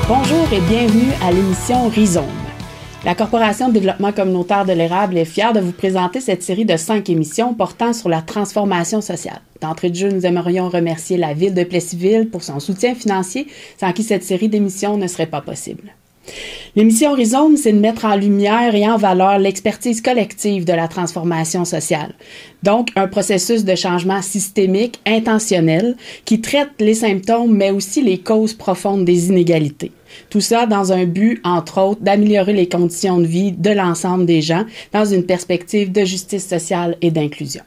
Bonjour et bienvenue à l'émission Rhizome. La Corporation de développement communautaire de l'érable est fière de vous présenter cette série de 5 émissions portant sur la transformation sociale. D'entrée de jeu, nous aimerions remercier la Ville de Plessisville pour son soutien financier, sans qui cette série d'émissions ne serait pas possible. L'émission Rhizome, c'est de mettre en lumière et en valeur l'expertise collective de la transformation sociale. Donc, un processus de changement systémique, intentionnel, qui traite les symptômes, mais aussi les causes profondes des inégalités. Tout ça dans un but, entre autres, d'améliorer les conditions de vie de l'ensemble des gens dans une perspective de justice sociale et d'inclusion.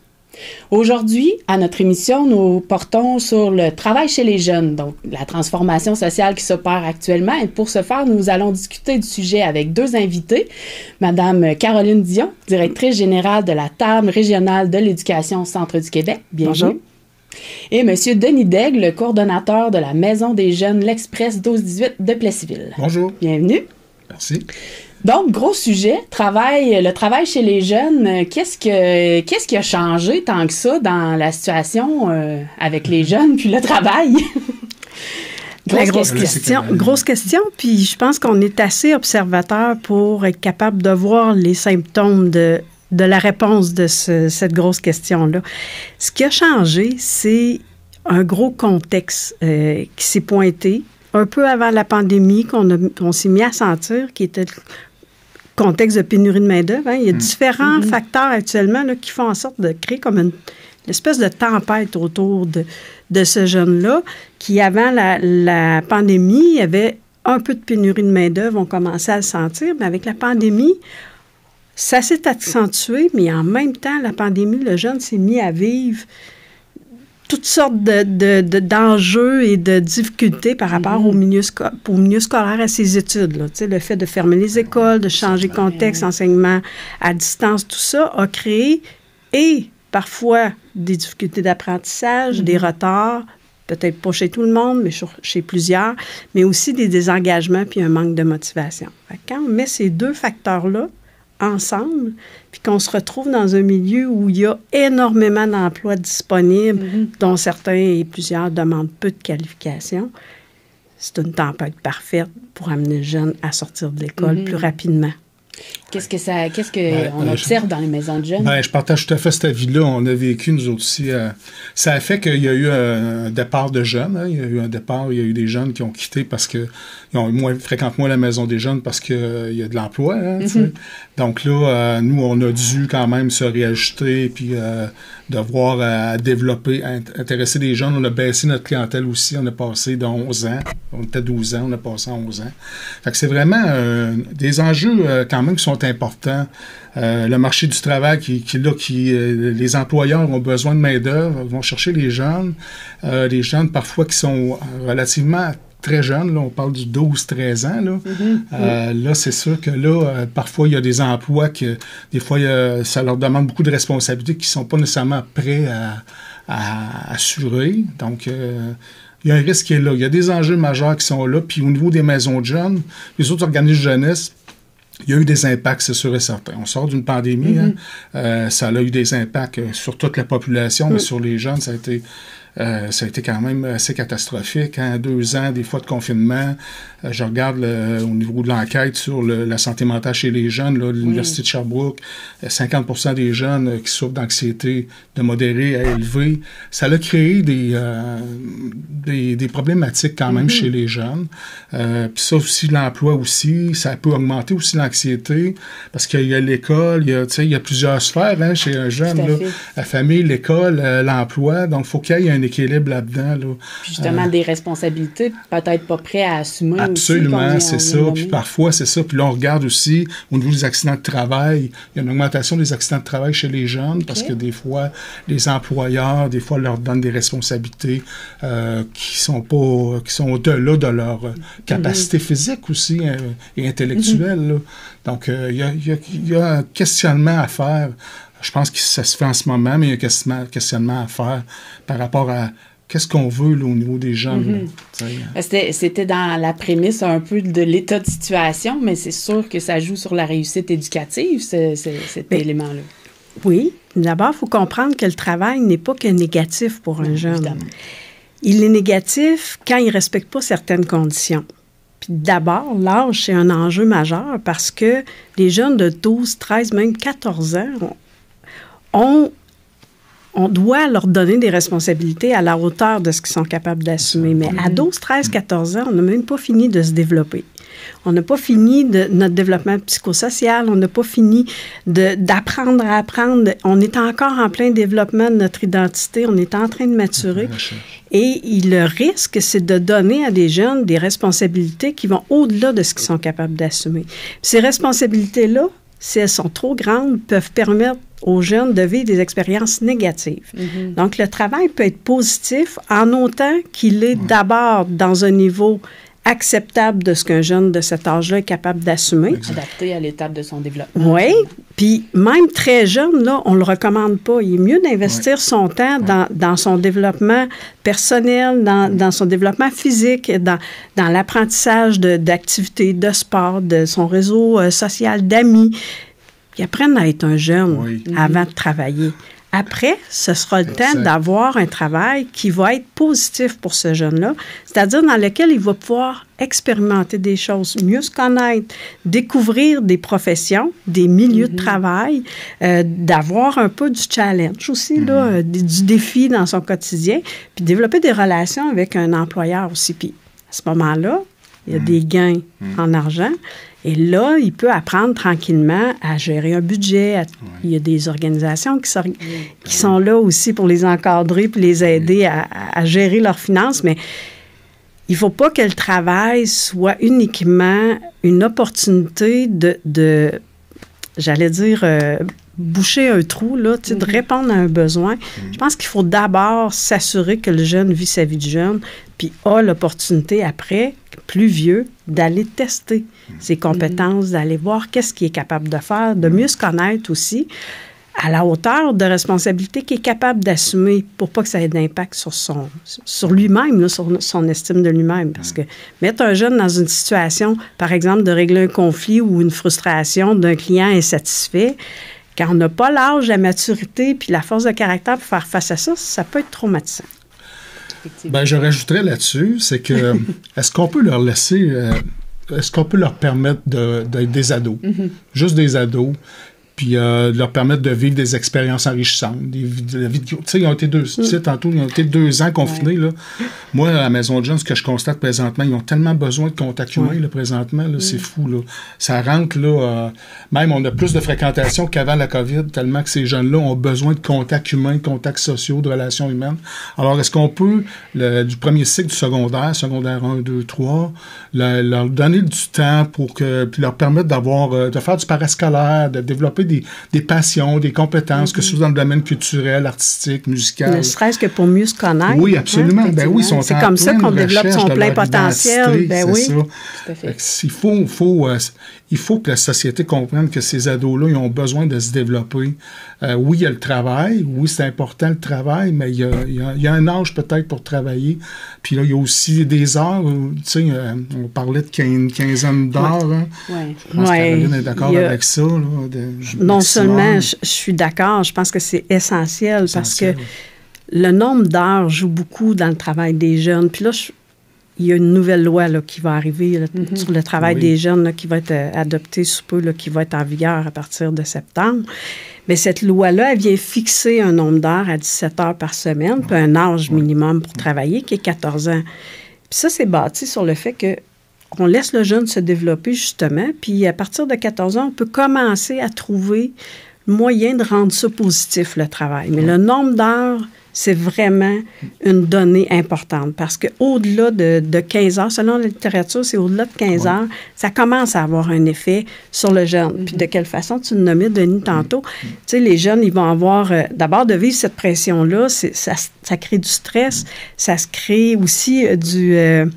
Aujourd'hui, à notre émission, nous portons sur le travail chez les jeunes, donc la transformation sociale qui s'opère actuellement. Et pour ce faire, nous allons discuter du sujet avec 2 invités. Madame Caroline Dion, directrice générale de la Table régionale de l'éducation Centre du Québec. Bienvenue. Bonjour. Et Monsieur Denis Daigle, le coordonnateur de la Maison des jeunes L'Express 12-18 de Plessisville. Bonjour. Bienvenue. Merci. Donc, gros sujet, le travail chez les jeunes. Qu'est-ce qui a changé tant que ça dans la situation avec les jeunes puis le travail? Grosse question, puis je pense qu'on est assez observateur pour être capable de voir les symptômes de la réponse de cette grosse question-là. Ce qui a changé, c'est un gros contexte qui s'est pointé un peu avant la pandémie, qu'on s'est mis à sentir, qui était le contexte de pénurie de main-d'œuvre. Hein. Il y a différents facteurs actuellement là, qui font en sorte de créer comme une espèce de tempête autour de ce jeune-là, qui, avant la pandémie, il y avait un peu de pénurie de main-d'œuvre, on commençait à le sentir, mais avec la pandémie, ça s'est accentué, mais en même temps, la pandémie, le jeune s'est mis à vivre toutes sortes d'enjeux et de difficultés par rapport au milieu scolaire, à ses études. Là. Le fait de fermer les écoles, de changer de contexte, enseignement à distance, tout ça a créé et parfois des difficultés d'apprentissage, des retards, peut-être pas chez tout le monde, mais chez plusieurs, mais aussi des désengagements puis un manque de motivation. Quand on met ces 2 facteurs-là ensemble, puis qu'on se retrouve dans un milieu où il y a énormément d'emplois disponibles, dont certains et plusieurs demandent peu de qualifications, c'est une tempête parfaite pour amener le jeune à sortir de l'école plus rapidement. Qu'est-ce qu'on observe dans les maisons de jeunes? Je partage tout à fait cet avis-là. On a vécu, nous autres aussi. Ça a fait qu'il y a eu un départ de jeunes. Hein. Il y a eu un départ, il y a eu des jeunes qui ont quitté parce qu'ils fréquentent moins la maison des jeunes parce qu'il y a de l'emploi. Hein, Donc là, nous, on a dû quand même se réajuster puis devoir développer, intéresser des jeunes. On a baissé notre clientèle aussi. On a passé de 11 ans. On était 12 ans, on a passé à 11 ans. Fait que c'est vraiment des enjeux quand même qui sont importants. Le marché du travail les employeurs ont besoin de main-d'œuvre, vont chercher les jeunes parfois qui sont relativement très jeunes, là, on parle du 12-13 ans. Là, là c'est sûr que là, parfois, il y a des emplois que, des fois, ça leur demande beaucoup de responsabilités qui ne sont pas nécessairement prêts à assurer. Donc, il y a un risque qui est là. Il y a des enjeux majeurs qui sont là. Puis au niveau des maisons de jeunes, les autres organismes de jeunesse, il y a eu des impacts, c'est sûr et certain. On sort d'une pandémie, ça a eu des impacts sur toute la population, mais sur les jeunes, ça a été quand même assez catastrophique. 2 ans, des fois de confinement. Je regarde au niveau de l'enquête sur la santé mentale chez les jeunes, là, l'Université de Sherbrooke, 50% des jeunes qui souffrent d'anxiété de modérée à élevée. Ça a créé des problématiques quand même chez les jeunes. Puis ça aussi, l'emploi aussi, ça peut augmenter aussi l'anxiété parce qu'il y a l'école, il y a plusieurs sphères chez un jeune. Là, la famille, l'école, l'emploi. Donc, il faut qu'il y ait un équilibre là-dedans. Là. Puis justement, des responsabilités peut-être pas prêts à assumer. Absolument, aussi, c'est ça. Puis parfois, c'est ça. Puis là, on regarde aussi, au niveau des accidents de travail, il y a une augmentation des accidents de travail chez les jeunes parce que des fois, les employeurs, des fois, leur donnent des responsabilités qui sont au-delà de leur capacité physique aussi et intellectuelle. Là. Donc, il y a un questionnement à faire Je pense que ça se fait en ce moment, mais il y a un questionnement à faire par rapport à qu'est-ce qu'on veut là, au niveau des jeunes. C'était dans la prémisse un peu de l'état de situation, mais c'est sûr que ça joue sur la réussite éducative, cet élément-là. Oui. D'abord, il faut comprendre que le travail n'est pas que négatif pour un jeune. Évidemment. Il est négatif quand il ne respecte pas certaines conditions. Puis d'abord, l'âge, c'est un enjeu majeur parce que les jeunes de 12, 13, même 14 ans, on doit leur donner des responsabilités à la hauteur de ce qu'ils sont capables d'assumer. Mais à 12, 13, 14 ans, on n'a même pas fini de se développer. On n'a pas fini de notre développement psychosocial, on n'a pas fini d'apprendre à apprendre. On est encore en plein développement de notre identité, on est en train de maturer. Et le risque, c'est de donner à des jeunes des responsabilités qui vont au-delà de ce qu'ils sont capables d'assumer. Ces responsabilités-là, si elles sont trop grandes, peuvent permettre aux jeunes de vivre des expériences négatives. Donc, le travail peut être positif en autant qu'il est d'abord dans un niveau acceptable de ce qu'un jeune de cet âge-là est capable d'assumer. Adapté à l'étape de son développement. Oui, puis même très jeune, là, on ne le recommande pas. Il est mieux d'investir son temps dans son développement personnel, dans son développement physique, dans l'apprentissage d'activités, de sport, de son réseau social, d'amis. Ils apprennent à être un jeune avant de travailler. Après, ce sera le temps d'avoir un travail qui va être positif pour ce jeune-là, c'est-à-dire dans lequel il va pouvoir expérimenter des choses, mieux se connaître, découvrir des professions, des milieux de travail, d'avoir un peu du challenge aussi, là, du défi dans son quotidien, puis développer des relations avec un employeur aussi. Puis à ce moment-là, il y a des gains en argent. Et là, il peut apprendre tranquillement à gérer un budget. Il y a des organisations qui sont là aussi pour les encadrer puis les aider à gérer leurs finances. Mais il ne faut pas que le travail soit uniquement une opportunité de j'allais dire, boucher un trou, là, de répondre à un besoin. Je pense qu'il faut d'abord s'assurer que le jeune vit sa vie de jeune puis a l'opportunité après, plus vieux, d'aller tester ses compétences, d'aller voir qu'est-ce qu'il est capable de faire, de mieux se connaître aussi, à la hauteur de responsabilité qu'il est capable d'assumer pour pas que ça ait d'impact sur lui-même, là, sur son estime de lui-même. Parce que mettre un jeune dans une situation, par exemple, de régler un conflit ou une frustration d'un client insatisfait, quand on n'a pas l'âge, la maturité puis la force de caractère pour faire face à ça, ça peut être traumatisant. Ben, je rajouterais là-dessus, c'est que est-ce qu'on peut leur laisser, est-ce qu'on peut leur permettre d'être des ados, juste des ados, puis leur permettre de vivre des expériences enrichissantes, tu sais, ils ont été tantôt, ils ont été 2 ans confinés, là. Moi, à la maison de jeunes, ce que je constate présentement, ils ont tellement besoin de contact humain, là, présentement, là, c'est fou, là. Ça rentre, là, même on a plus de fréquentation qu'avant la COVID, tellement que ces jeunes-là ont besoin de contacts humains, de contacts sociaux, de relations humaines. Alors, est-ce qu'on peut, du premier cycle du secondaire 1, 2, 3, leur donner du temps puis leur permettre de faire du parascolaire, de développer des passions, des compétences, que ce soit dans le domaine culturel, artistique, musical. Ne serait-ce que pour mieux se connaître. Oui, absolument. Ben oui, c'est comme ça qu'on développe son plein potentiel. Ben oui. Ça. Tout à fait. Il faut que la société comprenne que ces ados-là, ils ont besoin de se développer. Oui, il y a le travail. Oui, c'est important le travail, mais il y a un âge peut-être pour travailler. Puis là, il y a aussi des heures. Tu sais, on parlait de 15 ans d'heures. Hein. Je pense que Caroline est d'accord avec ça. Là, non seulement je suis d'accord, je pense que c'est essentiel parce que le nombre d'heures joue beaucoup dans le travail des jeunes. Puis là, il y a une nouvelle loi là, qui va arriver là, sur le travail des jeunes là, qui va être adoptée sous peu, là, qui va être en vigueur à partir de septembre. Mais cette loi-là, elle vient fixer un nombre d'heures à 17 heures par semaine, puis un âge minimum pour travailler qui est 14 ans. Puis ça, c'est bâti sur le fait que on laisse le jeune se développer, justement, puis à partir de 14 ans, on peut commencer à trouver le moyen de rendre ça positif, le travail. Mais le nombre d'heures, c'est vraiment une donnée importante parce qu'au-delà de 15 heures, selon la littérature, c'est au-delà de 15 heures, ça commence à avoir un effet sur le jeune. Puis de quelle façon, tu le nommais, Denis, tantôt, tu sais, les jeunes, ils vont avoir, d'abord, de vivre cette pression-là, ça crée du stress, ça se crée aussi le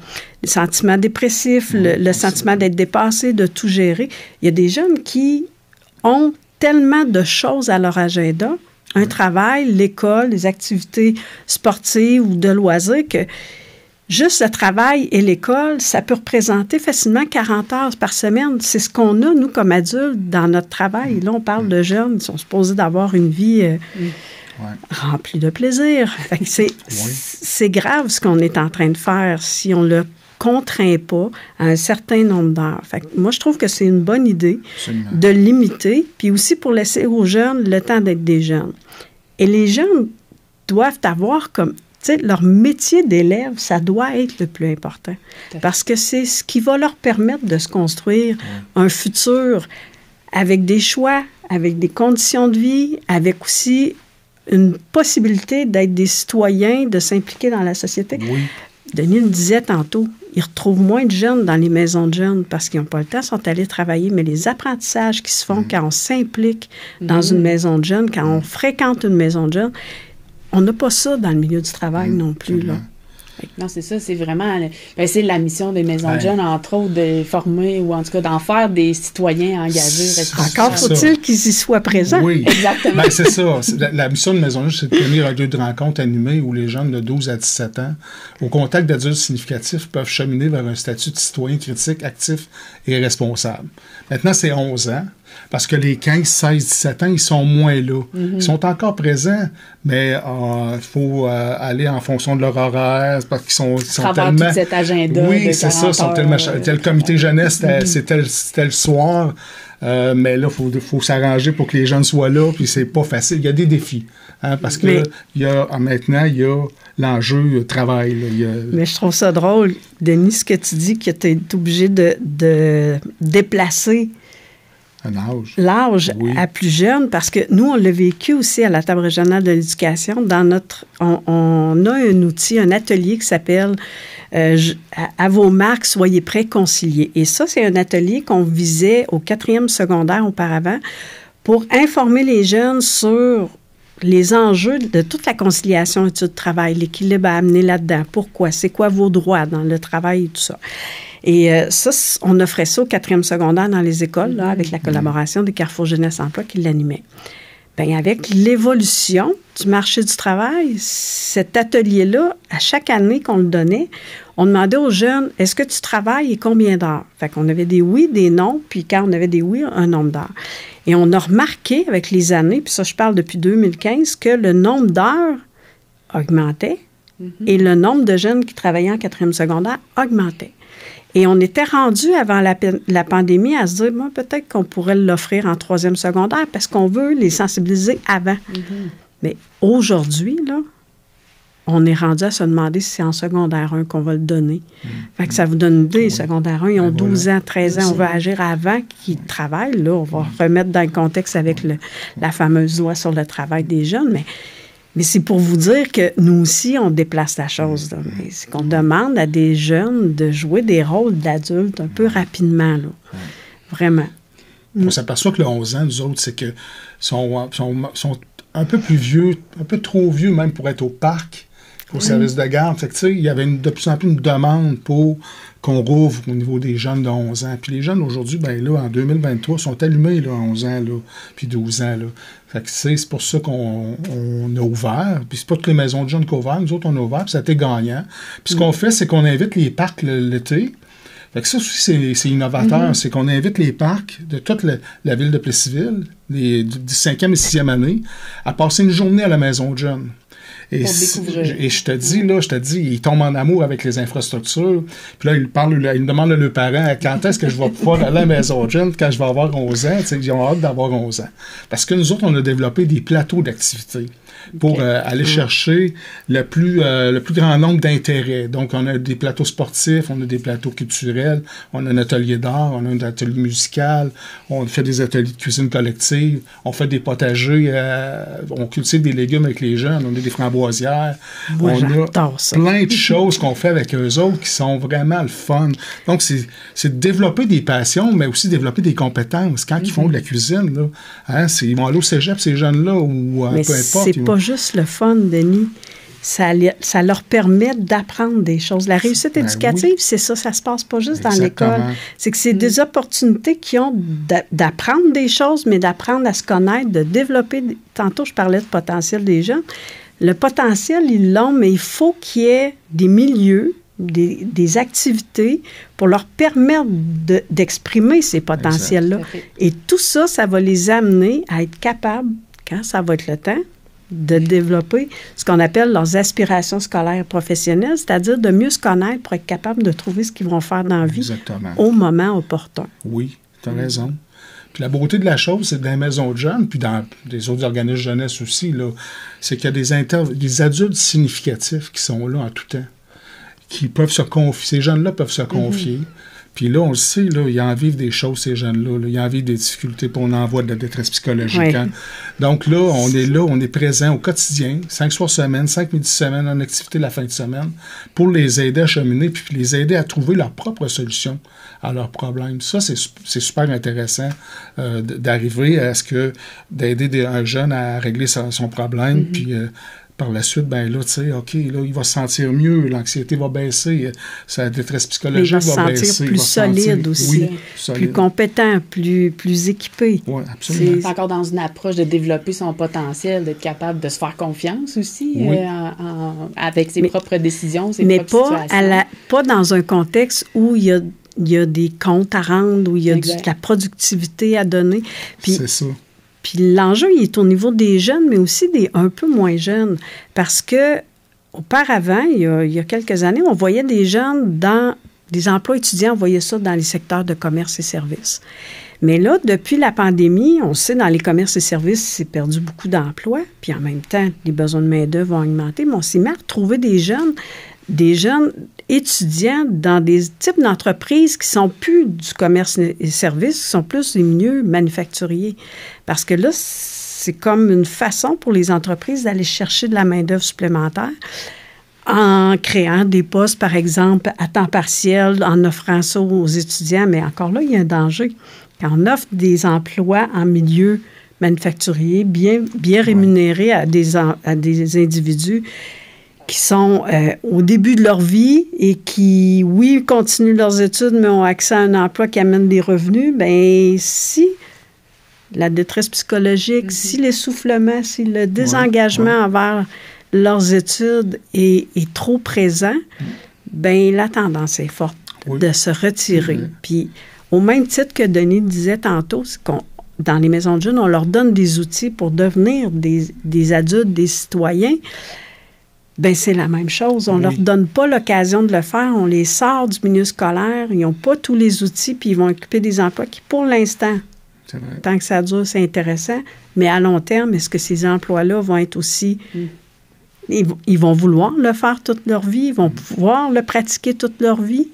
sentiment dépressif, le sentiment d'être dépassé, de tout gérer. Il y a des jeunes qui ont tellement de choses à leur agenda, un travail, l'école, les activités sportives ou de loisirs, que juste le travail et l'école, ça peut représenter facilement 40 heures par semaine. C'est ce qu'on a, nous, comme adultes, dans notre travail. Là, on parle de jeunes qui sont supposés d'avoir une vie remplie de plaisir. Fait que c'est grave ce qu'on est en train de faire si on le contraint pas à un certain nombre d'heures. Fait que moi, je trouve que c'est une bonne idée de limiter, puis aussi pour laisser aux jeunes le temps d'être des jeunes. Et les jeunes doivent avoir comme, tu sais, leur métier d'élève, ça doit être le plus important. Parce que c'est ce qui va leur permettre de se construire un futur avec des choix, avec des conditions de vie, avec aussi une possibilité d'être des citoyens, de s'impliquer dans la société. Oui. Denis le disait tantôt, ils retrouvent moins de jeunes dans les maisons de jeunes parce qu'ils n'ont pas le temps, sont allés travailler, mais les apprentissages qui se font quand on s'implique dans une maison de jeunes, quand on fréquente une maison de jeunes, on n'a pas ça dans le milieu du travail non plus, là. Non, c'est ça, c'est vraiment... c'est la mission des maisons de jeunes, entre autres, de former ou en tout cas d'en faire des citoyens engagés, responsables. Encore faut-il qu'ils y soient présents. Oui, exactement. C'est ça. La mission de Maison de jeunes, c'est de tenir un lieu de rencontre animé où les jeunes de 12 à 17 ans, au contact d'adultes significatifs, peuvent cheminer vers un statut de citoyen critique, actif et responsable. Maintenant, c'est 11 ans. Parce que les 15, 16, 17 ans, ils sont moins là. Ils sont encore présents, mais il faut aller en fonction de leur horaire, parce qu'ils sont tellement... tout cet agenda. Oui, c'est ça. Sont tellement... Le comité jeunesse, c'était le soir. Mais là, il faut s'arranger pour que les jeunes soient là, puis c'est pas facile. Il y a des défis. Parce que maintenant, il y a l'enjeu travail. Là, Mais je trouve ça drôle, Denis, ce que tu dis, que tu es obligé de déplacer l'âge à plus jeune, parce que nous, on l'a vécu aussi à la table régionale de l'éducation. On a un outil, un atelier qui s'appelle à vos marques, soyez prêts, concilier. Et ça, c'est un atelier qu'on visait au 4e secondaire auparavant pour informer les jeunes sur les enjeux de toute la conciliation études-travail, l'équilibre à amener là-dedans. Pourquoi? C'est quoi vos droits dans le travail et tout ça? Et ça, on offrait ça au 4e secondaire dans les écoles, là, avec la collaboration des Carrefour Jeunesse Emploi qui l'animaient. Bien, avec l'évolution du marché du travail, cet atelier-là, à chaque année qu'on le donnait, on demandait aux jeunes, est-ce que tu travailles et combien d'heures? Fait qu'on avait des oui, des non, puis quand on avait des oui, un nombre d'heures. Et on a remarqué avec les années, puis ça, je parle depuis 2015, que le nombre d'heures augmentait et le nombre de jeunes qui travaillaient en 4e secondaire augmentait. Et on était rendu avant la pandémie à se dire, bon, peut-être qu'on pourrait l'offrir en 3e secondaire parce qu'on veut les sensibiliser avant. Mais aujourd'hui, là, on est rendu à se demander si c'est en secondaire 1 qu'on va le donner. Fait que ça vous donne une idée. Secondaire 1, ils ont 12 ans, 13 ans. On va agir avant qu'ils travaillent. Là, on va remettre dans le contexte avec la fameuse loi sur le travail des jeunes. Mais c'est pour vous dire que nous aussi, on déplace la chose. Là. C'est qu'on demande à des jeunes de jouer des rôles d'adultes un peu rapidement. Là. Vraiment. On s'aperçoit que le 11 ans, nous autres, c'est que sont un peu plus vieux, un peu trop vieux même pour être au parc, au service de garde. Fait que, tu sais, il y avait de plus en plus une demande pour qu'on rouvre au niveau des jeunes de 11 ans. Puis les jeunes, aujourd'hui, ben là, en 2023, sont allumés, là, 11 ans, là, puis 12 ans, là. Fait que, c'est pour ça qu'on a ouvert. Puis c'est pas toutes les maisons de jeunes qui ont ouvert. Nous autres, on a ouvert, puis ça a été gagnant. Puis ce qu'on fait, c'est qu'on invite les parcs l'été. Fait que ça aussi, c'est innovateur. C'est qu'on invite les parcs de toute la ville de Plessisville, du 5e et 6e année, à passer une journée à la maison de jeunes. Et je te dis, ils tombent en amour avec les infrastructures. Puis là, ils demandent à leurs parents quand est-ce que je vais pouvoir aller à la maison de jeunes quand je vais avoir 11 ans. Ils ont hâte d'avoir 11 ans. Parce que nous autres, on a développé des plateaux d'activités pour aller chercher le plus grand nombre d'intérêts. Donc, on a des plateaux sportifs, on a des plateaux culturels, on a un atelier d'art, on a un atelier musical, on fait des ateliers de cuisine collective, on fait des potagers, on cultive des légumes avec les jeunes, on a des framboisières. Moi, on a ça. Plein de choses qu'on fait avec eux autres qui sont vraiment le fun. Donc, c'est de développer des passions, mais aussi développer des compétences. Quand ils font de la cuisine, là, ils vont aller au cégep, ces jeunes-là, ou peu importe. C'est pas juste le fun, Denis. ça leur permet d'apprendre des choses. La réussite éducative, c'est ça se passe pas juste dans l'école. C'est que c'est des opportunités qu'ils ont d'apprendre des choses, mais d'apprendre à se connaître, de développer. Tantôt, je parlais de potentiel des jeunes. Le potentiel, ils l'ont, mais il faut qu'il y ait des milieux, des activités pour leur permettre d'exprimer ces potentiels-là. Et tout ça, ça va les amener à être capables, quand ça va être le temps, de développer ce qu'on appelle leurs aspirations scolaires professionnelles, c'est-à-dire de mieux se connaître pour être capable de trouver ce qu'ils vont faire dans la vie au moment opportun. Oui, tu as raison. Puis la beauté de la chose, c'est que dans les maisons de jeunes, puis dans des autres organismes de jeunesse aussi, là, c'est qu'il y a des adultes significatifs qui sont là en tout temps, qui peuvent se confier. Ces jeunes-là peuvent se confier. Puis là, on le sait, là, ils en vivent des choses, ces jeunes-là. Là. Ils en vivent des difficultés, puis on en voit de la détresse psychologique. Oui. Hein? Donc là, on est présent au quotidien, 5 soirs semaine, 5 midis semaine, en activité la fin de semaine, pour les aider à cheminer, puis les aider à trouver leur propre solution à leurs problèmes. Ça, c'est super intéressant d'arriver à ce que, d'aider un jeune à régler son problème, puis... par la suite, ben là, tu sais, OK, là, il va se sentir mieux, l'anxiété va baisser, sa détresse psychologique va baisser. Il va se sentir plus solide aussi, plus compétent, plus équipé. Oui, absolument. C'est encore dans une approche de développer son potentiel, d'être capable de se faire confiance aussi avec ses propres décisions, ses propres situations. Pas dans un contexte où il y a des comptes à rendre, où il y a de la productivité à donner. Puis, c'est ça. Puis l'enjeu, il est au niveau des jeunes, mais aussi des un peu moins jeunes. Parce que auparavant, il y a quelques années, on voyait des jeunes dans des emplois étudiants, on voyait ça dans les secteurs de commerce et services. Mais là, depuis la pandémie, on sait dans les commerces et services, c'est perdu beaucoup d'emplois. Puis en même temps, les besoins de main-d'œuvre vont augmenter. Mais on s'est mis à retrouver des jeunes étudiants dans des types d'entreprises qui ne sont plus du commerce et services, qui sont plus des milieux manufacturiers. Parce que là, c'est comme une façon pour les entreprises d'aller chercher de la main-d'œuvre supplémentaire en créant des postes, par exemple, à temps partiel, en offrant ça aux étudiants. Mais encore là, il y a un danger. Quand on offre des emplois en milieu manufacturier bien rémunérés à des individus qui sont au début de leur vie et qui, oui, continuent leurs études, mais ont accès à un emploi qui amène des revenus, bien, si la détresse psychologique, si l'essoufflement, si le désengagement envers leurs études est trop présent, bien, la tendance est forte de se retirer. Puis, au même titre que Denis disait tantôt, c'est qu'on dans les maisons de jeunes, on leur donne des outils pour devenir des adultes, des citoyens. Bien, c'est la même chose. On ne leur donne pas l'occasion de le faire. On les sort du milieu scolaire. Ils n'ont pas tous les outils, puis ils vont occuper des emplois qui, pour l'instant, tant que ça dure, c'est intéressant. Mais à long terme, est-ce que ces emplois-là vont être aussi... Ils vont vouloir le faire toute leur vie. Ils vont pouvoir le pratiquer toute leur vie.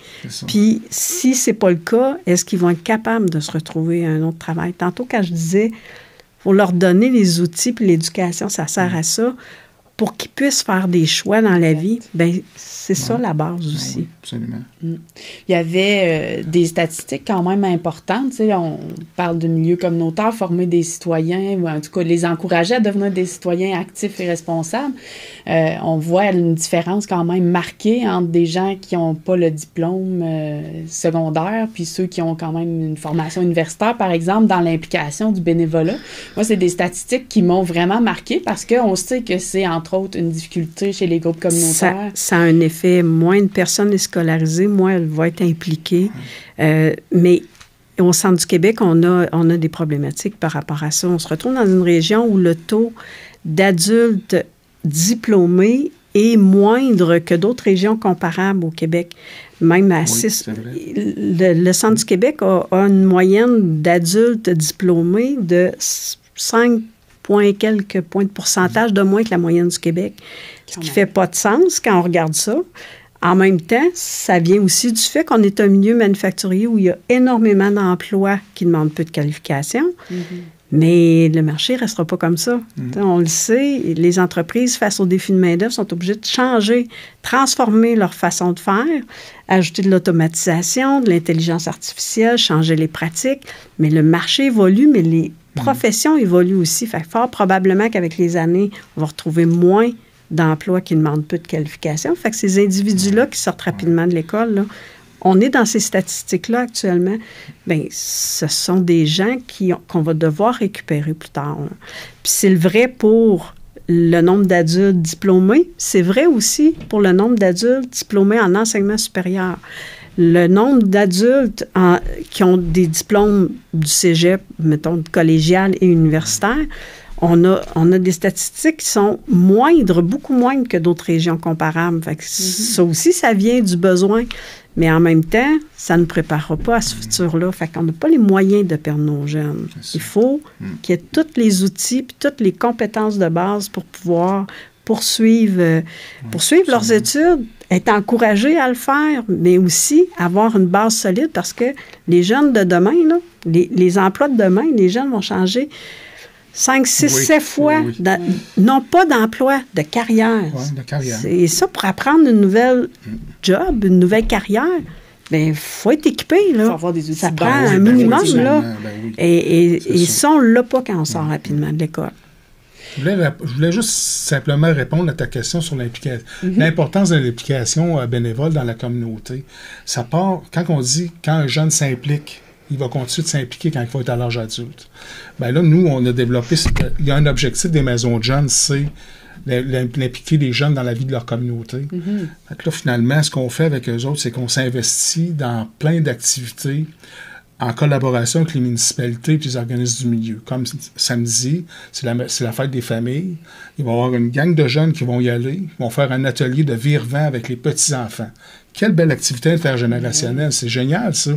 Puis, si ce n'est pas le cas, est-ce qu'ils vont être capables de se retrouver à un autre travail? Tantôt, quand je disais, il faut leur donner les outils, puis l'éducation, ça sert à ça. Pour qu'ils puissent faire des choix dans la vie, bien, c'est ça la base aussi. Oui, absolument. Il y avait des statistiques quand même importantes. Tu sais, on parle de milieu communautaire, former des citoyens, ou en tout cas les encourager à devenir des citoyens actifs et responsables. On voit une différence quand même marquée entre des gens qui n'ont pas le diplôme secondaire, puis ceux qui ont quand même une formation universitaire, par exemple, dans l'implication du bénévolat. Moi, c'est des statistiques qui m'ont vraiment marquée parce qu'on sait que c'est entre autres une difficulté chez les groupes communautaires. Ça a un effet, moins de personnes est scolarisée, moins elle va être impliquée. Mais au Centre du Québec, on a des problématiques par rapport à ça. On se retrouve dans une région où le taux d'adultes diplômés est moindre que d'autres régions comparables au Québec. Même à 6. Le Centre du Québec a une moyenne d'adultes diplômés de 5 quelques points de pourcentage de moins que la moyenne du Québec. Ce qui ne fait pas de sens quand on regarde ça. En même temps, ça vient aussi du fait qu'on est un milieu manufacturier où il y a énormément d'emplois qui demandent peu de qualifications. Mais le marché ne restera pas comme ça. On le sait, les entreprises, face aux défis de main-d'œuvre, sont obligées de changer, transformer leur façon de faire, ajouter de l'automatisation, de l'intelligence artificielle, changer les pratiques. Mais le marché évolue, mais les professions évoluent aussi. Fait fort probablement qu'avec les années, on va retrouver moins d'emplois qui demandent peu de qualification. Fait que ces individus-là qui sortent rapidement de l'école, là, on est dans ces statistiques-là actuellement. Bien, ce sont des gens qu'on va devoir récupérer plus tard. Là. Puis c'est le vrai pour le nombre d'adultes diplômés. C'est vrai aussi pour le nombre d'adultes diplômés en enseignement supérieur. Le nombre d'adultes qui ont des diplômes du cégep, mettons, collégial et universitaire, on a des statistiques qui sont moindres, beaucoup moindres que d'autres régions comparables. Fait que ça aussi, ça vient du besoin. Mais en même temps, ça ne nous préparera pas à ce futur-là. Fait qu'on n'a pas les moyens de perdre nos jeunes. Il faut qu'il y ait tous les outils puis toutes les compétences de base pour pouvoir poursuivre leurs études, être encouragés à le faire, mais aussi avoir une base solide parce que les jeunes de demain, là, les emplois de demain, les jeunes vont changer 5, 6, 7 fois, non pas d'emploi, de carrière. Oui, de carrière. Et ça, pour apprendre une nouvelle job, une nouvelle carrière, bien, il faut être équipé. Il faut avoir des outils. Ça prend un minimum. Là. Oui. Et ça, on ne l'a pas quand on sort rapidement de l'école. Je voulais juste simplement répondre à ta question sur l'importance de l'implication bénévole dans la communauté. Ça part, quand on dit, quand un jeune s'implique, il va continuer de s'impliquer quand il va être à l'âge adulte. Bien là, nous, on a développé, il y a un objectif des maisons de jeunes, c'est l'impliquer les jeunes dans la vie de leur communauté. Fait que là, finalement, ce qu'on fait avec eux autres, c'est qu'on s'investit dans plein d'activités en collaboration avec les municipalités et les organismes du milieu. Comme samedi, c'est la fête des familles. Il va y avoir une gang de jeunes qui vont y aller. Ils vont faire un atelier de vire-vent avec les petits-enfants. Quelle belle activité intergénérationnelle. C'est génial, ça.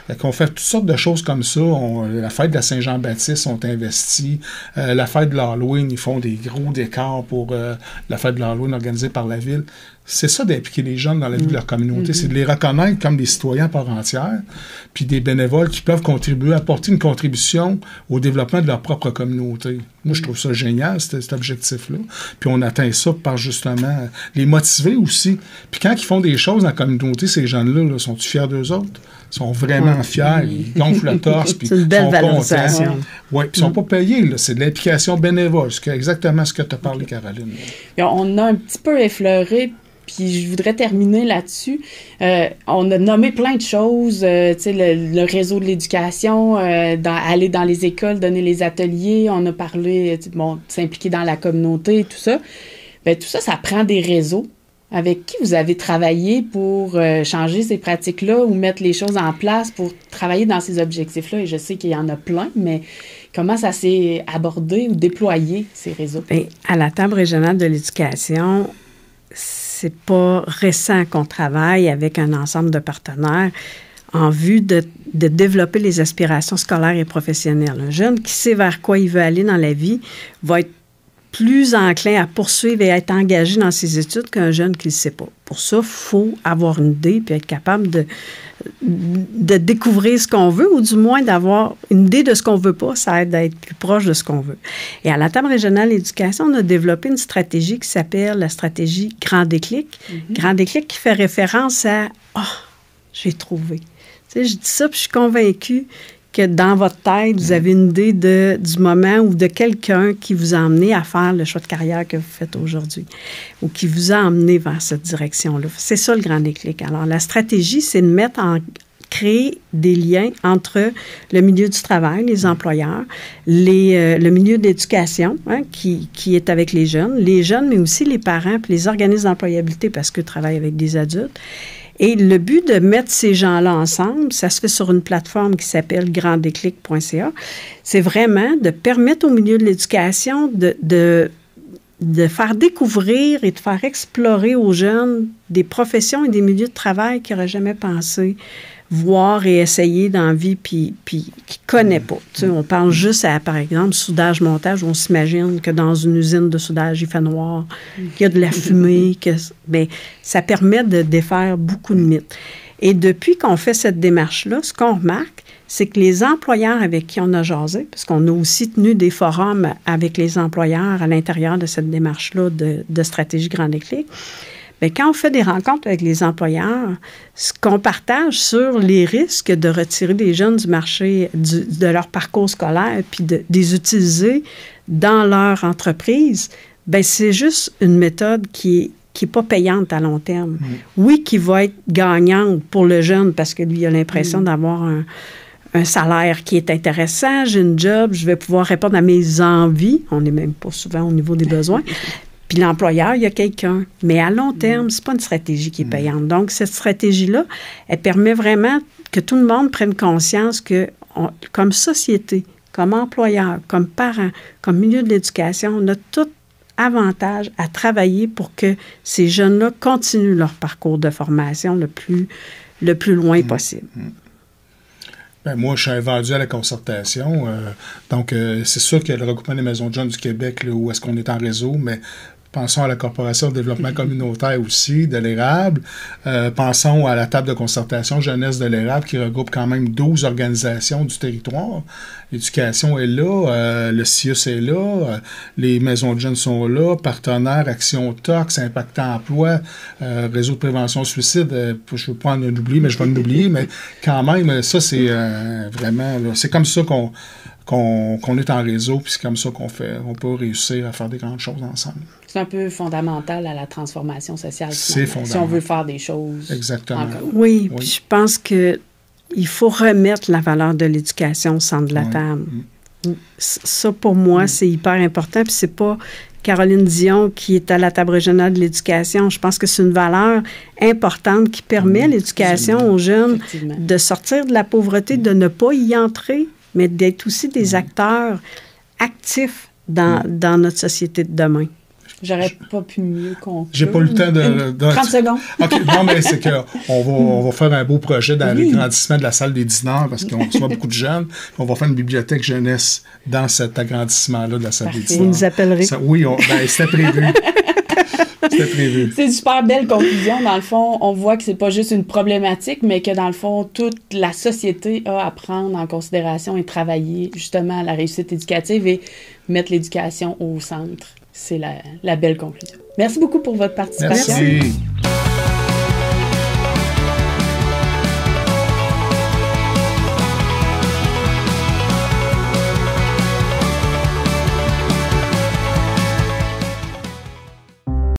Fait qu'on fait toutes sortes de choses comme ça. La fête de la Saint-Jean-Baptiste, on investit. La fête de l'Halloween, ils font des gros décors pour la fête de l'Halloween organisée par la ville. C'est ça d'impliquer les jeunes dans la vie de leur communauté. C'est de les reconnaître comme des citoyens par entière, puis des bénévoles qui peuvent contribuer, apporter une contribution au développement de leur propre communauté. Moi, je trouve ça génial, cet objectif-là. Puis on atteint ça par justement les motiver aussi. Puis quand ils font des choses dans la communauté, ces jeunes-là, sont-ils fiers d'eux autres? Ils sont vraiment fiers, ils gonflent le torse, puis ils sont contents. Oui, puis ils ne sont pas payés, là. C'est de l'implication bénévole. C'est exactement ce que tu as parlé, Caroline. Et on a un petit peu effleuré, puis je voudrais terminer là-dessus. On a nommé plein de choses, le réseau de l'éducation, aller dans les écoles, donner les ateliers. On a parlé, de s'impliquer dans la communauté, tout ça. Bien, tout ça, ça prend des réseaux. Avec qui vous avez travaillé pour changer ces pratiques-là ou mettre les choses en place pour travailler dans ces objectifs-là? Et je sais qu'il y en a plein, mais comment ça s'est abordé ou déployé, ces réseaux? Bien, à la table régionale de l'éducation, c'est pas récent qu'on travaille avec un ensemble de partenaires en vue de développer les aspirations scolaires et professionnelles. Un jeune qui sait vers quoi il veut aller dans la vie va être plus enclin à poursuivre et à être engagé dans ses études qu'un jeune qui ne le sait pas. Pour ça, il faut avoir une idée puis être capable de découvrir ce qu'on veut ou du moins d'avoir une idée de ce qu'on ne veut pas. Ça aide à être plus proche de ce qu'on veut. Et à la table régionale d'éducation, on a développé une stratégie qui s'appelle la stratégie Grand Déclic. Grand Déclic qui fait référence à « Ah, j'ai trouvé ». Tu sais, je dis ça puis je suis convaincue que dans votre tête, vous avez une idée du moment ou de quelqu'un qui vous a amené à faire le choix de carrière que vous faites aujourd'hui ou qui vous a amené vers cette direction-là. C'est ça le grand déclic. Alors, la stratégie, c'est de créer des liens entre le milieu du travail, les employeurs, le milieu de l'éducation, qui est avec les jeunes, mais aussi les parents et les organismes d'employabilité parce qu'ils travaillent avec des adultes. Et le but de mettre ces gens-là ensemble, ça se fait sur une plateforme qui s'appelle granddéclic.ca, c'est vraiment de permettre au milieu de l'éducation de faire découvrir et de faire explorer aux jeunes des professions et des milieux de travail qu'ils n'auraient jamais pensé voir et essayer dans la vie, puis qu'ils ne connaissent pas. Tu sais, on pense juste à, par exemple, soudage-montage, où on s'imagine que dans une usine de soudage, il fait noir, qu'il y a de la fumée, bien, ça permet de défaire beaucoup de mythes. Et depuis qu'on fait cette démarche-là, ce qu'on remarque, c'est que les employeurs avec qui on a jasé, parce qu'on a aussi tenu des forums avec les employeurs à l'intérieur de cette démarche-là de stratégie Grand Déclic, bien, quand on fait des rencontres avec les employeurs, ce qu'on partage sur les risques de retirer les jeunes du marché, de leur parcours scolaire, puis de les utiliser dans leur entreprise, ben c'est juste une méthode qui est pas payante à long terme. Oui, qui va être gagnante pour le jeune parce que lui, il a l'impression d'avoir un salaire qui est intéressant, j'ai une job, je vais pouvoir répondre à mes envies. On n'est même pas souvent au niveau des besoins. Puis l'employeur, il y a quelqu'un. Mais à long terme, c'est pas une stratégie qui est payante. Donc, cette stratégie-là, elle permet vraiment que tout le monde prenne conscience que, comme société, comme employeur, comme parent, comme milieu de l'éducation, on a tout avantage à travailler pour que ces jeunes-là continuent leur parcours de formation le plus loin possible. Ben, moi, je suis vendu à la concertation. Donc, c'est sûr qu'il y a le regroupement des maisons de jeunes du Québec, là, où est-ce qu'on est en réseau, mais pensons à la Corporation de développement communautaire aussi, de l'Érable. Pensons à la table de concertation jeunesse de l'Érable, qui regroupe quand même 12 organisations du territoire. L'éducation est là, le CIUS est là, les maisons de jeunes sont là, partenaires, Action Tox, Impact Emploi, Réseau de prévention suicide, je ne veux pas en oublier, mais je vais en oublier, mais quand même, ça, c'est vraiment... Là, c'est comme ça qu'on est en réseau, puis c'est comme ça on peut réussir à faire des grandes choses ensemble. C'est un peu fondamental à la transformation sociale. C'est fondamental. Si on veut faire des choses. Exactement. Oui, puis je pense qu'il faut remettre la valeur de l'éducation au centre de la table. Ça, pour moi, c'est hyper important, puis c'est pas Caroline Dion qui est à la table régionale de l'éducation. Je pense que c'est une valeur importante qui permet à l'éducation aux jeunes de sortir de la pauvreté, de ne pas y entrer, mais d'être aussi des acteurs actifs dans notre société de demain. J'aurais pas pu mieux conclure. J'ai pas eu le temps de 30 secondes. OK, non, mais c'est qu'on va faire un beau projet d'agrandissement de la salle des dîners parce qu'on reçoit beaucoup de jeunes. On va faire une bibliothèque jeunesse dans cet agrandissement-là de la salle des dîners. Vous nous appellerez. Oui, c'était prévu. C'était prévu. C'est une super belle conclusion. Dans le fond, on voit que c'est pas juste une problématique, mais que dans le fond, toute la société a à prendre en considération et travailler justement à la réussite éducative et mettre l'éducation au centre. C'est la belle conclusion. Merci beaucoup pour votre participation. Merci.